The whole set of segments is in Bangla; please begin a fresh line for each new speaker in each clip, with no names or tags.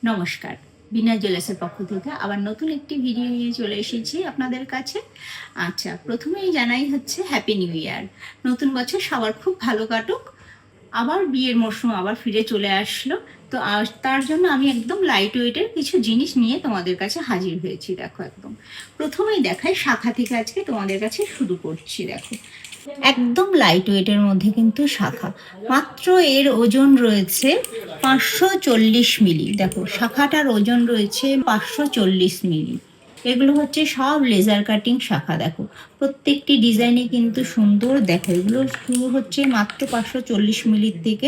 নমস্কার, বিনা জুয়েলার্সের পক্ষ থেকে আবার নতুন একটি ভিডিও নিয়ে চলে এসেছি আপনাদের কাছে। আচ্ছা, প্রথমেই জানাই হচ্ছে হ্যাপি নিউ ইয়ার। নতুন বছর সবার খুব ভালো কাটুক। আবার বিয়ের মরশুম আবার ফিরে চলে আসলো। তো তার জন্য আমি একদম লাইট ওয়েটের কিছু জিনিস নিয়ে তোমাদের কাছে হাজির হয়েছি। দেখো, একদম প্রথমেই দেখাই শাখা থেকে আজকে তোমাদের কাছে শুরু করছি। দেখো, একদম লাইট ওয়েটের মধ্যে কিন্তু শাখা, মাত্র এর ওজন রয়েছে 540 মিলি। দেখো, শাখাটার ওজন রয়েছে 540 মিলি। এগুলো হচ্ছে সব লেজার কাটিং শাখা। দেখো, প্রত্যেকটি ডিজাইনে কিন্তু সুন্দর। দেখো, এগুলো শুরু হচ্ছে মাত্র 540 মিলির থেকে।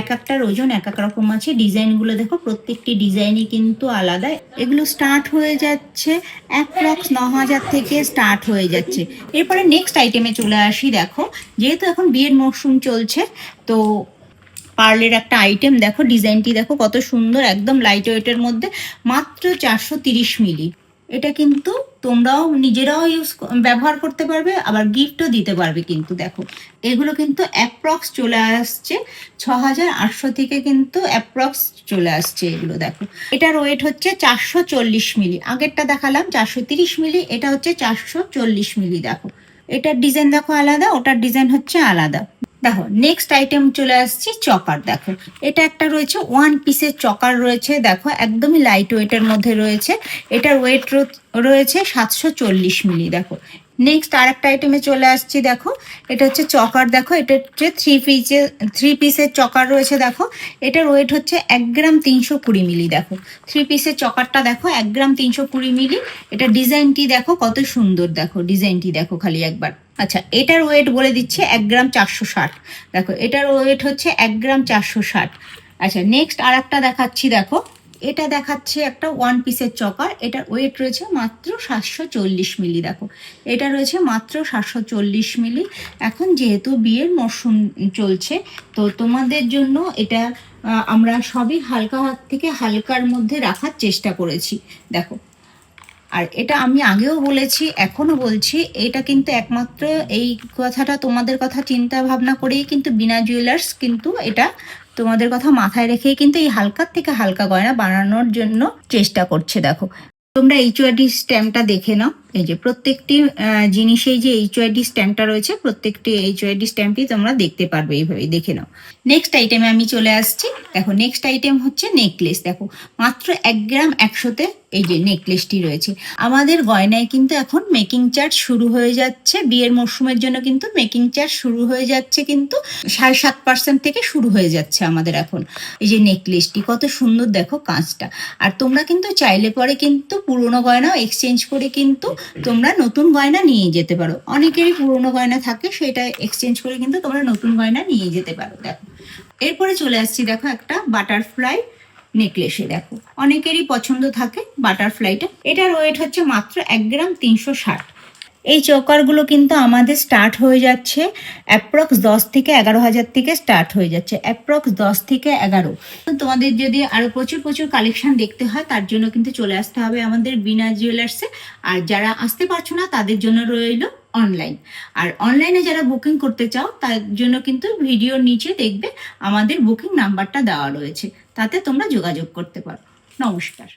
এক একটার ওজন এক এক রকম আছে। ডিজাইনগুলো দেখো, প্রত্যেকটি ডিজাইনই কিন্তু আলাদা। এগুলো স্টার্ট হয়ে যাচ্ছে অ্যাপ্রক্স 9,000 থেকে স্টার্ট হয়ে যাচ্ছে। এরপরে নেক্সট আইটেমে চলে আসি। দেখো, যেহেতু এখন বিয়ের মরশুম চলছে, তো পার্লের একটা আইটেম দেখো, ডিজাইনটি দেখো কত সুন্দর, একদম লাইট ওয়েটের মধ্যে, মাত্র 430 মিলি। এটা কিন্তু তোমরাও নিজেরাও ব্যবহার করতে পারবে, আবার গিফটও দিতে পারবে কিন্তু। দেখো, এগুলো কিন্তু অ্যাপ্রক্স চলে আসছে 6,800 থেকে কিন্তু অ্যাপ্রক্স চলে আসছে এগুলো। দেখো, এটার ওয়েট হচ্ছে 440 মিলি। আগেরটা দেখালাম 430 মিলি, এটা হচ্ছে 440 মিলি। দেখো, এটার ডিজাইন দেখো আলাদা, ওটার ডিজাইন হচ্ছে আলাদা। দেখো, নেক্সট আইটেম চলে আসছি চকার। দেখো, এটা একটা রয়েছে ওয়ান পিসের চকার রয়েছে। দেখো, একদমই লাইট ওয়েটের মধ্যে রয়েছে। এটার ওয়েট রয়েছে 740 মিলি। দেখো, নেক্সট আর একটা আইটেমে চলে আসছি। দেখো, এটা হচ্ছে চকার। দেখো, এটা হচ্ছে থ্রি পিসের চকার রয়েছে। দেখো, এটার ওয়েট হচ্ছে 1 গ্রাম 320 মিলি। দেখো, থ্রি পিসের চকারটা দেখো, 1 গ্রাম 320 মিলি। এটা ডিজাইনটি দেখো কত সুন্দর। দেখো, ডিজাইনটি দেখো খালি একবার। আচ্ছা, এটার ওয়েট বলে দিচ্ছে 1 গ্রাম 460। দেখো, এটার ওয়েট হচ্ছে 1 গ্রাম 460। আচ্ছা, নেক্সট আর একটা দেখাচ্ছি। দেখো, এটা দেখাচ্ছে একটা ওয়ান পিসের চকার। এটার ওয়েট রয়েছে মাত্র 740 মিলি। দেখো, এটা রয়েছে মাত্র 740 মিলি। এখন যেহেতু বিয়ের মরশুম চলছে, তো তোমাদের জন্য এটা আমরা সবই হালকা থেকে হালকার মধ্যে রাখার চেষ্টা করেছি। দেখো, আর এটা আমি আগেও বলেছি, এখনো বলছি, এটা কিন্তু একমাত্র এই কথাটা তোমাদের কথা চিন্তা ভাবনা করেই কিন্তু বিনা জুয়েলার্স কিন্তু এটা তোমাদের কথা মাথায় রেখেই কিন্তু এই হালকার থেকে হালকা গয়না বানানোর জন্য চেষ্টা করছে। দেখো, তোমরা এইচওআইডি স্ট্যাম্পটা দেখে নাও। এই যে প্রত্যেকটি জিনিসেই যে এইচওআইডি স্ট্যাম্পটা রয়েছে, প্রত্যেকটি এইচওআইডি স্ট্যাম্পই তোমরা দেখতে পারবে, এইভাবে দেখে নাও। নেক্সট আইটেমে আমি চলে আসছি। দেখো, নেক্সট আইটেম হচ্ছে নেকলেস। দেখো, মাত্র 1 গ্রাম 100-তে এই যে নেকলেসটি রয়েছে। আমাদের গয়নায় কিন্তু এখন মেকিং চার্জ শুরু হয়ে যাচ্ছে। বিয়ের মরশুমের জন্য কিন্তু মেকিং চার্জ শুরু হয়ে যাচ্ছে, কিন্তু 7.5% থেকে শুরু হয়ে যাচ্ছে আমাদের এখন। এই যে নেকলেসটি কত সুন্দর, দেখো কাঁচটা। আর তোমরা কিন্তু চাইলে পরে কিন্তু পুরোনো গয়নাও এক্সচেঞ্জ করে কিন্তু তোমরা নতুন গয়না নিয়ে যেতে পারো। অনেকেরই পুরোনো গয়না থাকে, সেটা এক্সচেঞ্জ করে কিন্তু তোমরা নতুন গয়না নিয়ে যেতে পারো। দেখো, এরপরে চলে আসছি। দেখো, একটা বাটারফ্লাই নেকলেসে। দেখো, অনেকেরই পছন্দ থাকে বাটারফ্লাইটা। এটার ওয়েট হচ্ছে মাত্র 1 গ্রাম 360। এই চকারগুলো কিন্তু আমাদের স্টার্ট হয়ে যাচ্ছে অ্যাপ্রক্স 10 থেকে 11,000 থেকে স্টার্ট হয়ে যাচ্ছে, অ্যাপ্রক্স 10 থেকে 11। তোমাদের যদি আরো প্রচুর প্রচুর কালেকশন দেখতে হয়, তার জন্য কিন্তু চলে আসতে হবে আমাদের বিনা জুয়েলার্সে। আর যারা আসতে পারছো না, তাদের জন্য রইল অনলাইন। আর অনলাইনে যারা বুকিং করতে চাও, তার জন্য কিন্তু ভিডিওর নিচে দেখবে আমাদের বুকিং নাম্বারটা দেওয়া রয়েছে, তাতে তোমরা যোগাযোগ করতে পারো। নমস্কার।